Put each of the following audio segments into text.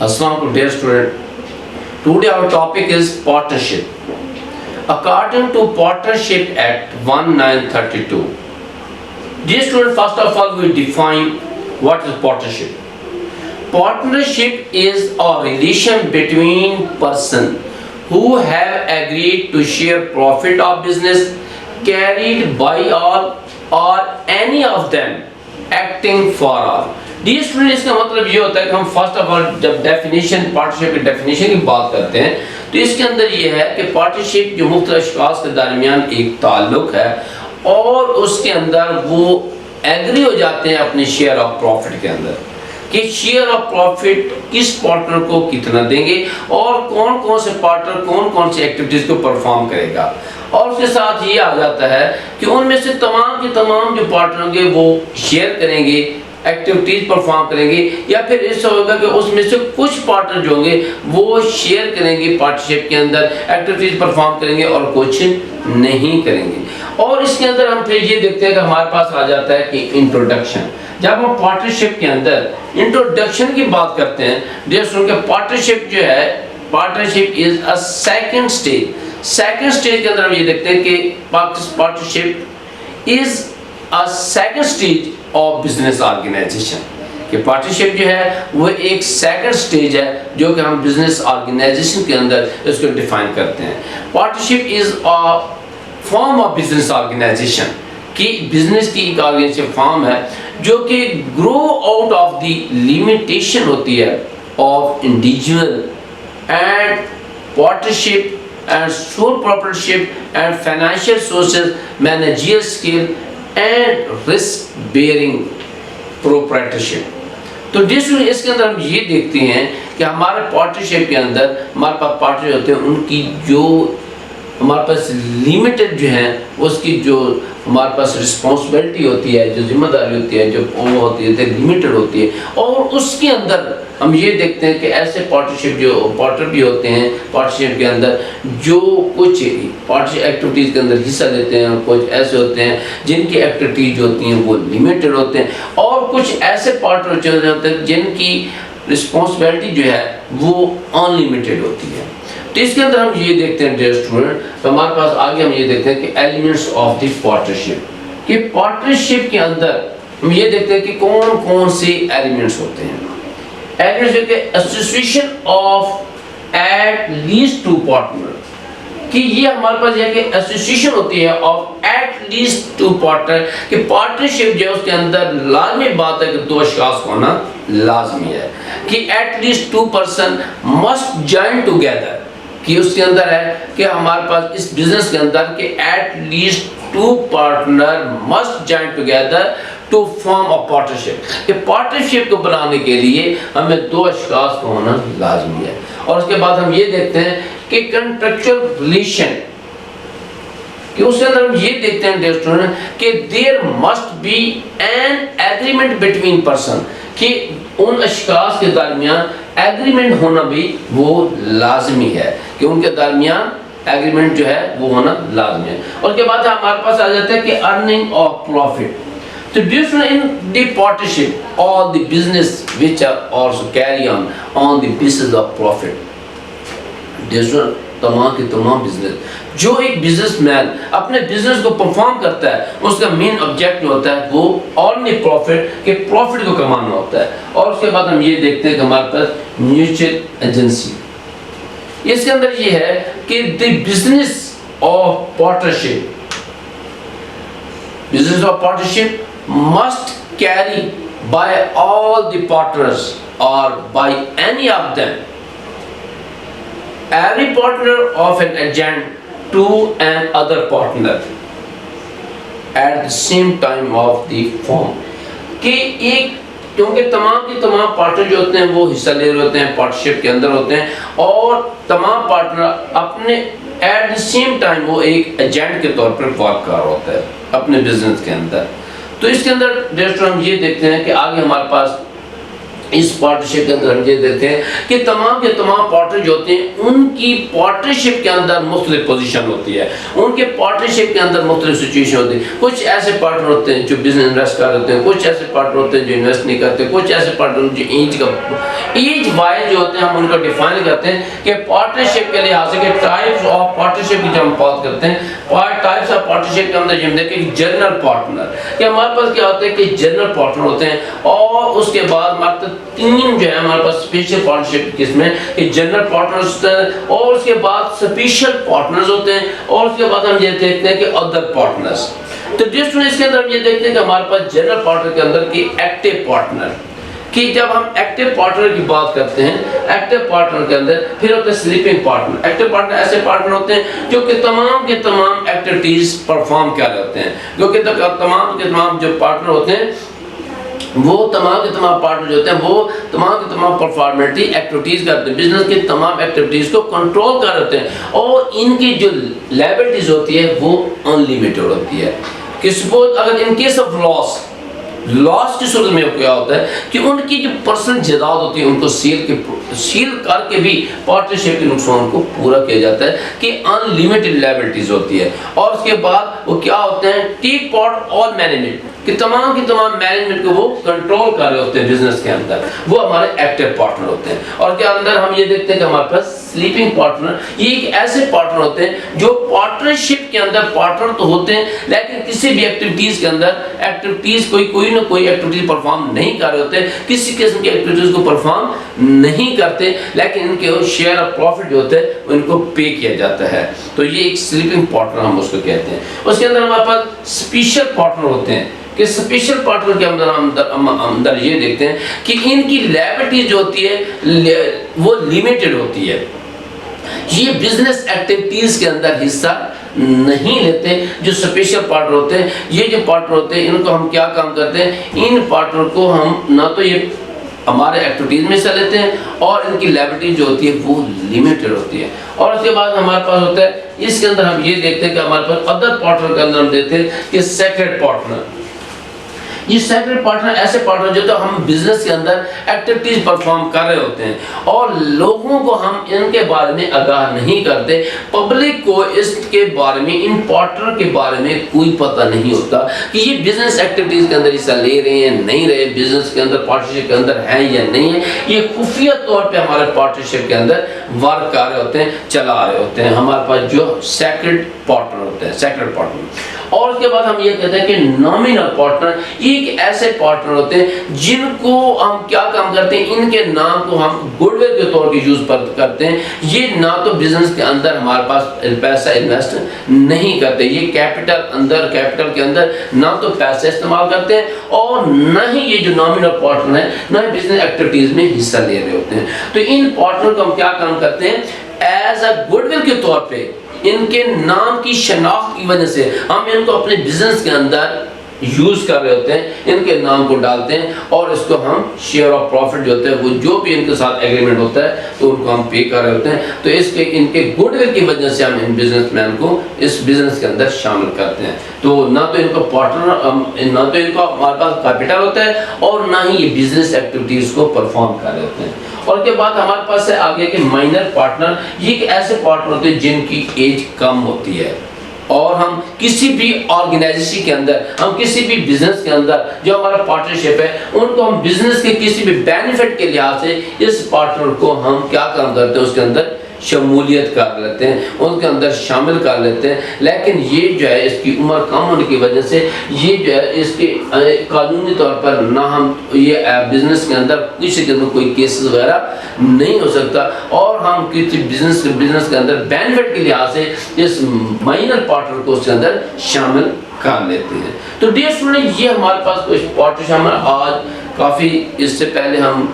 Assalamu dear student. Today our topic is partnership. According to Partnership Act 1932. Dear student, first of all we define what is partnership. Partnership is a relation between persons who have agreed to share profit of business carried by all or any of them acting for all. Dear student اس کا مطلب یہ ہوتا ہے کہ ہم first of all جب definition partnership کی ڈیفینیشن کی بات کرتے ہیں تو اس کے اندر یہ ہے کہ پارٹنرشپ جو مختلف اشخاص کے درمیان ایک تعلق ہے اور اس کے اندر وہ ایگری ہو جاتے ہیں اپنے شیئر آف پروفٹ کے اندر کہ شیئر آف پروفٹ کس پارٹنر کو کتنا دیں گے اور کون کون سے پارٹنر کون کون سی ایکٹیویٹیز کو پرفارم کرے گا، اور اس کے ساتھ یہ آ جاتا ہے کہ ان میں سے تمام کے تمام جو پارٹنر ہوں گے وہ شیئر کریں گے، ایکٹیویٹیز پرفارم کریں گے، یا پھر ایسا ہوگا کہ اس میں سے کچھ پارٹنر جو ہوں گے وہ شیئر کریں گے پارٹنرشپ کے اندر، ایکٹیویٹیز پرفارم کریں گے اور کچھ نہیں کریں گے۔ اور اس کے اندر ہم پھر یہ دیکھتے ہیں کہ ہمارے پاس آ جاتا ہے کہ انٹروڈکشن۔ جب ہم پارٹنرشپ کے اندر انٹروڈکشن کی بات کرتے ہیں ڈیئر اسٹوڈنٹ کہ پارٹنرشپ جو ہے partnership is a second stage. Second stage کے اندر ہم یہ دیکھتے ہیں کہ partnership is a second stage of business organization, کہ پارٹنرشپ جو ہے وہ ایک سیکنڈ سٹیج ہے جو کہ ہم بزنس آرگنائزیشن کے اندر اس کو ڈیفائن کرتے ہیں۔ Partnership is a form of business organization, کہ بزنس کی ایک آرگنائزیشن فارم ہے جو کہ grow out of the limitation ہوتی ہے of individual and partnership and sole proprietorship and financial sources managerial skill and risk bearing proprietorship. تو dear student اس کے اندر ہم یہ دیکھتے ہیں کہ ہمارے پارٹنرشپ کے اندر ہمارے پاس پارٹنر ہوتے ہیں، ان کی جو ہمارے پاس لیمیٹڈ جو ہیں اس کی جو ہمارے پاس رسپانسبلٹی ہوتی ہے، جو ذمہ داری ہوتی ہے، جو وہ ہوتی ہے لیمیٹڈ ہوتی ہے، اور اس کے اندر ہم یہ دیکھتے ہیں کہ ایسے پارٹنرشپ جو پارٹنر بھی ہوتے ہیں پارٹنرشپ کے اندر جو کچھ پارٹنرشپ ایکٹیویٹیز کے اندر حصہ لیتے ہیں، اور کچھ ایسے ہوتے ہیں جن کی ایکٹیویٹیز جو ہوتی ہیں وہ لیمیٹڈ ہوتے ہیں، اور کچھ ایسے پارٹنر جو ہوتے ہیں جن کی رسپانسبلٹی جو ہے وہ ان لمیٹڈ ہوتی ہے۔ تو اس کے اندر ہم یہ دیکھتے ہیں ڈیئر اسٹوڈنٹ، ہمارے پاس آگے ہم یہ دیکھتے ہیں کہ ایلیمنٹس آف دی پارٹنرشپ، کہ پارٹنرشپ کے اندر ہم یہ دیکھتے ہیں کہ کون کون سے ایلیمنٹس ہوتے ہیں۔ ایلیمنٹس کہ association of at least two partner, کہ یہ ہمارے پاس یہ کہ ایسوسیشن ہوتی ہے of at least two partner, کہ پارٹنرشپ جو ہے اس کے اندر لازمی بات ہے کہ دو اشخاص ہونا لازمی ہے، کہ at least two person must join together, کہ اس کے اندر ہے کہ ہمارے پاس اس بزنس کے اندر کہ at least two partner must join together to form a partnership, کہ پارٹنرشپ کو بنانے کے لیے ہمیں دو اشخاص کو ہونا لازمی ہے۔ اور اس کے بعد ہم یہ دیکھتے ہیں کہ کنٹریکچوئل ریلیشن، کہ اس کے اندر ہم یہ دیکھتے ہیں ڈیئر اسٹوڈنٹ کہ there must be an agreement between person, کہ ان اشخاص کے درمیان ایگریمنٹ ہونا بھی وہ لازمی ہے، کہ ان کے درمیان ایگریمنٹ جو ہے وہ ہونا لازمی ہے۔ اور اس کے بعد ہمارے پاس آ جاتا ہے کہ ارننگ آف پروفٹ۔ تو different in the partnership all the business which are also carry on the basis of profit۔ Different تمام کے تمام بزنس جو ایک بزنس مین اپنے بزنس کو پرفارم کرتا ہے اس کا مین آبجیکٹ ہوتا ہے وہ اونلی پروفٹ، کہ پروفٹ کو کمانا ہوتا ہے۔ اور اس کے بعد ہم یہ دیکھتے ہیں کہ ہمارے پاس میوچل ایجنسی، اس کے اندر یہ ہے کہ the business of partnership, business of partnership must carry by all the partners or by any of them, every partner of an agent to an other partner at the same time of the firm، کہ ایک کیونکہ تمام کی تمام partner جو ہوتے ہیں وہ حصہ لے رہے ہوتے ہیں پارٹنرشپ کے اندر ہوتے ہیں، اور تمام پارٹنر اپنے ایٹ دی سیم ٹائم وہ ایک ایجنٹ کے طور پر ورک کر رہا ہوتا ہے اپنے بزنس کے اندر۔ تو اس کے اندر ڈیئر اسٹوڈنٹ ہم یہ دیکھتے ہیں کہ آگے ہمارے پاس اس پارٹنرشپ کے اندر ہم یہ دیکھتے ہیں کہ تمام کے تمام پارٹنر جو ہوتے ہیں ان کی پارٹنرشپ کے اندر مختلف پوزیشن ہوتی ہے، ان کے پارٹنرشپ کے اندر مختلف سچویشن ہوتی ہے. کچھ ایسے پارٹنر ہوتے ہیں جو بزنس انویسٹ کر ہوتے ہیں، کچھ ایسے پارٹنر ہوتے ہیں جو انویسٹ نہیں کرتے، کچھ ایسے پارٹنر جو ایج وائز جو ہوتے ہیں ہم ان کو ڈیفائن کرتے ہیں کہ پارٹنرشپ کے لحاظ سے کہ ٹائپس آف پارٹنرشپ کی جب ہم بات کرتے ہیں ٹائپس آف پارٹنرشپ کے اندر ہم دیکھیں کہ جنرل پارٹنر کہ ہمارے پاس کیا ہوتے ہیں کہ جنرل پارٹنر ہوتے ہیں، اور اس کے بعد ہمارے تین جو ہے ہمارے پاس اسپیشل پارٹنرشپ کس میں کہ جنرل پارٹنرز ہوتے ہیں، اور اس کے بعد اسپیشل پارٹنرز ہوتے ہیں، اور اس کے بعد ہم یہ دیکھتے ہیں کہ ادر پارٹنرز. تو جس اس کے اندر ہم یہ دیکھتے ہیں کہ ہمارے پاس جنرل پارٹنر کے اندر کی ایکٹیو پارٹنر کہ جب ہم ایکٹیو پارٹنر کی بات کرتے ہیں ایکٹیو پارٹنر کے اندر پھر ہوتے ہیں سلیپنگ پارٹنر. ایکٹیو پارٹنر ایسے پارٹنر ہوتے ہیں جو کہ تمام کے تمام ایکٹیویٹیز پرفارم کر رہے ہوتے ہیں، جو کہ تمام کے تمام جو پارٹنر ہوتے ہیں وہ تمام کے تمام پارٹنر جو ہوتے ہیں وہ تمام کے تمام پرفارمیٹی ایکٹیویٹیز کرتے ہیں، بزنس کی تمام ایکٹیویٹیز کو کنٹرول کر رہے ہوتے ہیں، اور ان کی جو لائبلٹیز ہوتی ہے وہ ان لمیٹڈ ہوتی ہے. کہ سپوز اگر ان کیس آف لاس کی صورت میں کیا ہوتا ہے کہ ان کی جو پرسنل جائیداد ہوتی ہے ان کو سیل کر کے بھی پارٹنرشپ کے نقصان کو پورا کیا جاتا ہے کہ ان لمیٹڈ لائبلٹیز ہوتی ہے. اور اس کے بعد وہ کیا ہوتے ہیں ٹیک پارٹ آل مینجمنٹ کہ تمام کی تمام مینجمنٹ کو وہ کنٹرول کر رہے ہوتے ہیں بزنس کے اندر، وہ ہمارے ایکٹیو پارٹنر ہوتے ہیں. اور کے اندر ہم یہ دیکھتے ہیں کہ ہمارے پاس سلیپنگ پارٹنر یہ ایک ایسے پارٹنر ہوتے ہیں جو پارٹنرشپ کے اندر پارٹنر تو ہوتے ہیں لیکن کسی بھی ایکٹیویٹیز کے اندر ایکٹیویٹیز کوئی نہ کوئی ایکٹیویٹیز پرفارم نہیں کر رہے ہوتے، کسی قسم کی ایکٹیویٹیز کو پرفارم نہیں کرتے، لیکن ان کے شیئر آف پروفٹ جو ہوتے ہیں ان کو پے کیا جاتا ہے. تو یہ ایک سلیپنگ پارٹنر ہم اس کو کہتے ہیں. اس کے اندر ہمارے پاس اسپیشل پارٹنر ہوتے ہیں کہ اسپیشل پارٹنر کے اندر یہ دیکھتے ہیں کہ ان کی لائبلٹی جو ہوتی ہے وہ لمیٹڈ ہوتی ہے، یہ بزنس ایکٹیویٹیز کے اندر حصہ نہیں لیتے. جو اسپیشل پارٹنر ہوتے ہیں یہ جو پارٹنر ہوتے ہیں ان کو ہم کیا کام کرتے ہیں، ان پارٹنر کو ہم نہ تو یہ ہمارے ایکٹیویٹیز میں حصہ لیتے ہیں اور ان کی لائبلٹی جو ہوتی ہے وہ لمیٹڈ ہوتی ہے. اور اس کے بعد ہمارے پاس ہوتا ہے اس کے اندر ہم یہ دیکھتے ہیں کہ ہمارے پاس ادر پارٹنر کے اندر ہم دیکھتے ہیں کہ سیکرڈ پارٹنر. یہ سیکرڈ پارٹنر ایسے پارٹنر جو تو ہم بزنس کے اندر ایکٹیویٹیز پرفارم کر رہے ہوتے ہیں اور لوگوں کو ہم ان کے بارے میں آگاہ نہیں کرتے، پبلک کو اس کے بارے میں ان پارٹنر کے بارے میں کوئی پتہ نہیں ہوتا کہ یہ بزنس ایکٹیویٹیز کے اندر حصہ لے رہے ہیں نہیں رہے، بزنس کے اندر پارٹنرشپ کے اندر ہیں یا نہیں ہے. یہ خفیہ طور پہ ہمارے پارٹنرشپ کے اندر ورک کر رہے ہوتے ہیں، چلا رہے ہوتے ہیں ہمارے پاس جو سیکرڈ پارٹنر ہوتے ہیں سیکرڈ پارٹنر. اور اس کے بعد ہم یہ کہتے ہیں کہ نامینل پارٹنر ایک ایسے پارٹنر ہوتے ہیں جن کو ہم کیا کام کرتے ہیں، ان کے نام کو ہم گڈ ول کے طور پر یوز کرتے ہیں. یہ نہ تو بزنس کے اندر ہمارے پاس پیسہ انویسٹ نہیں کرتے، یہ کیپٹل کے اندر نہ تو پیسہ استعمال کرتے ہیں اور نہ ہی یہ جو نامینل پارٹنر ہے نہ ہی بزنس ایکٹیویٹیز میں حصہ لے رہے ہوتے ہیں. تو ان پارٹنر کو ہم کیا کام کرتے ہیں ایز اے گڈ ول کے طور پہ ان کے نام کی شناخت کی وجہ سے ہم ان کو اپنے بزنس کے اندر یوز کر رہے ہوتے ہیں، ان کے نام کو ڈالتے ہیں اور اس کو ہم شیئر آف پروفٹ جو ہوتے ہیں وہ جو بھی ان کے ساتھ ایگریمنٹ ہوتا ہے تو ان کو ہم پے کر رہے ہوتے ہیں. تو اس کے ان کے گڈ ول کی وجہ سے ہم ان بزنس مین کو اس بزنس کے اندر شامل کرتے ہیں. تو نہ تو ان کو پارٹنر نہ تو ان کو ہمارے پاس کیپٹل ہوتا ہے اور نہ ہی یہ بزنس ایکٹیویٹیز کو پرفارم کر رہے ہوتے ہیں. اور کے بعد ہمارے پاس ہے آگے کے مائنر پارٹنر. یہ ایک ایسے پارٹنر ہوتے ہیں جن کی ایج کم ہوتی ہے اور ہم کسی بھی آرگنائزیشن کے اندر ہم کسی بھی بزنس کے اندر جو ہمارا پارٹنرشپ ہے ان کو ہم بزنس کے کسی بھی بینیفٹ کے لحاظ سے اس پارٹنر کو ہم کیا کام کرتے ہیں اس کے اندر شمولیت کر لیتے ہیں، ان کے اندر شامل کر لیتے ہیں. لیکن یہ جو ہے اس کی عمر کم ہونے کی وجہ سے یہ جو ہے اس کے قانونی طور پر نہ ہم یہ بزنس کے اندر کسی قسم کوئی کیسز وغیرہ نہیں ہو سکتا اور ہم کسی بزنس کے اندر بینیفٹ کے لحاظ سے اس مائنر پارٹنر کو اس کے اندر شامل کر لیتے ہیں. تو ڈیئر اسٹوڈنٹ یہ ہمارے پاس کچھ پارٹنرشپ ہے. آج کافی اس سے پہلے ہم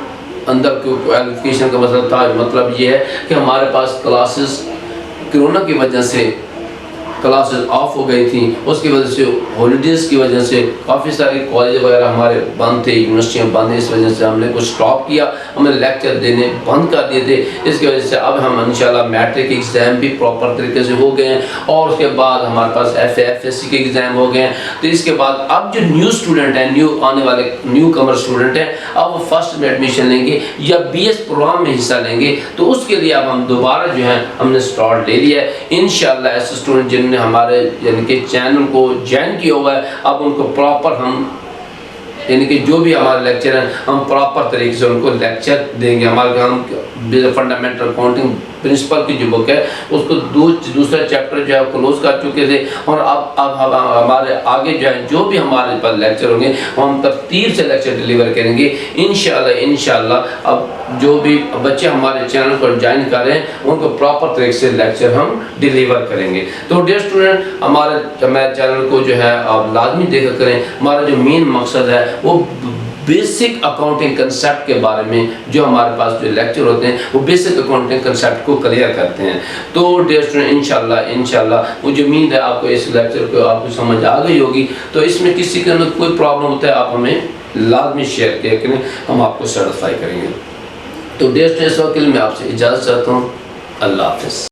اندر کوالیفیکیشن کا مسئلہ تھا، مطلب یہ ہے کہ ہمارے پاس کلاسز کرونا کی وجہ سے کلاسز آف ہو گئی تھیں، اس کی وجہ سے ہالیڈیز کی وجہ سے کافی سارے کالج وغیرہ ہمارے بند تھے، یونیورسٹیاں بند ہیں، اس وجہ سے ہم نے کچھ اسٹاپ کیا، ہم نے لیکچر دینے بند کر دیے تھے۔ اس کی وجہ سے اب ہم انشاءاللہ میٹرک ایگزام بھی پراپر طریقے سے ہو گئے ہیں، اور اس کے بعد ہمارے پاس ایف ایس سی کے ایگزام ہو گئے ہیں۔ تو اس کے بعد اب جو نیو اسٹوڈنٹ ہیں، نیو آنے والے نیو کمر اسٹوڈنٹ ہیں، اب وہ فرسٹ میں ایڈمیشن لیں گے یا بی ایس پروگرام میں حصہ لیں گے، تو اس کے لیے اب ہم دوبارہ جو ہے ہم نے سٹارٹ لے لیا ہے۔ انشاءاللہ ایسے اسٹوڈنٹ جنہوں نے ہمارے یعنی کہ چینل کو جوائن کیا ہوا ہے، اب ان کو پراپر ہم یعنی کہ جو بھی ہمارے لیکچر ہیں ہم پراپر طریقے سے ان کو لیکچر دیں گے۔ ہمارے ہم فنڈامنٹل اکاؤنٹنگ پرنسپل کی جو بک ہے اس کو دوسرا چیپٹر جو ہے کلوز کر چکے تھے، اور اب ہمارے آگے جو ہے جو بھی ہمارے پاس لیکچر ہوں گے ہم ترتیب سے لیکچر ڈیلیور کریں گے انشاءاللہ۔ اب جو بھی بچے ہمارے چینل پر جوائن کر رہے ہیں ان کو پراپر طریقے سے لیکچر ہم ڈیلیور کریں گے۔ تو ڈیئر اسٹوڈنٹ، ہمارے چینل کو جو ہے آپ لازمی دیکھا کریں۔ ہمارا جو مین مقصد ہے وہ بیسک اکاؤنٹنگ کنسیپٹ کے بارے میں جو ہمارے پاس جو لیکچر ہوتے ہیں وہ بیسک اکاؤنٹنگ کنسیپٹ کو کلیئر کرتے ہیں۔ تو ڈیئر اسٹوڈنٹ، انشاءاللہ مجھے امید ہے آپ کو اس لیکچر کو آپ کو سمجھ آ گئی ہوگی۔ تو اس میں کسی کے اندر کوئی پرابلم ہوتا ہے آپ ہمیں لازمی شیئر کیا کریں، ہم آپ کو سیٹسفائی کریں گے۔ تو ڈیئر اسٹوڈنٹ، اس وقت کے لیے میں آپ سے اجازت چاہتا ہوں۔ اللہ حافظ۔